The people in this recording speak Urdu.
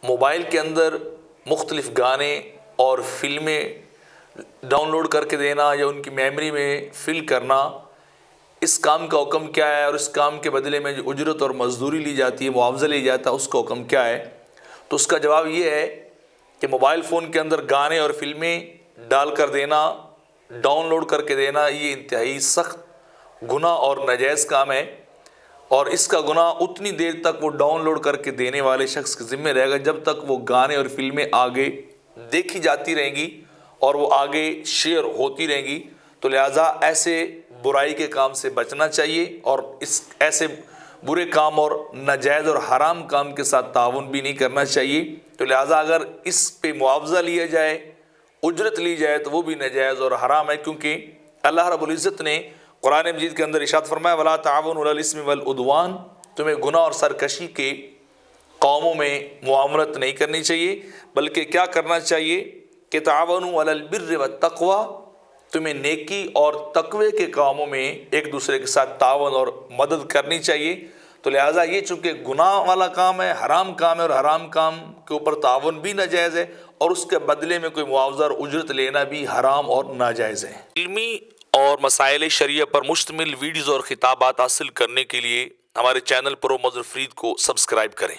موبائل کے اندر مختلف گانے اور فلمیں ڈاؤن لوڈ کر کے دینا یا ان کی میموری میں فل کرنا، اس کام کا حکم کیا ہے اور اس کام کے بدلے میں جو اجرت اور مزدوری لی جاتی ہے، معاوضہ لیا جاتا ہے، اس کا حکم کیا ہے؟ تو اس کا جواب یہ ہے کہ موبائل فون کے اندر گانے اور فلمیں ڈال کر دینا، ڈاؤن لوڈ کر کے دینا، یہ انتہائی سخت گناہ اور ناجائز کام ہے، اور اس کا گناہ اتنی دیر تک وہ ڈاؤن لوڈ کر کے دینے والے شخص کے ذمہ رہے گا جب تک وہ گانے اور فلمیں آگے دیکھی جاتی رہیں گی اور وہ آگے شیئر ہوتی رہیں گی۔ تو لہٰذا ایسے برائی کے کام سے بچنا چاہیے، اور اس ایسے برے کام اور ناجائز اور حرام کام کے ساتھ تعاون بھی نہیں کرنا چاہیے۔ تو لہٰذا اگر اس پہ معاوضہ لیا جائے، اجرت لی جائے، تو وہ بھی ناجائز اور حرام ہے، کیونکہ اللہ رب العزت نے قرآن مجید کے اندر ارشاد فرمایا وَلَا تَعَاوَنُوا عَلَى الْإِثْمِ وَالْعُدْوَانِ، تمہیں گناہ اور سرکشی کے کاموں میں معاملت نہیں کرنی چاہیے، بلکہ کیا کرنا چاہیے کہ تعاونوا علی البر والتقوی، تمہیں نیکی اور تقوی کے کاموں میں ایک دوسرے کے ساتھ تعاون اور مدد کرنی چاہیے۔ تو لہٰذا یہ چونکہ گناہ والا کام ہے، حرام کام ہے، اور حرام کام کے اوپر تعاون بھی ناجائز ہے، اور اس کے بدلے میں کوئی معاوضہ اور اجرت لینا بھی حرام اور ناجائز ہے۔ علمی اور مسائل شریعہ پر مشتمل ویڈیوز اور خطابات حاصل کرنے کے لیے ہمارے چینل پرو مظہر فرید کو سبسکرائب کریں۔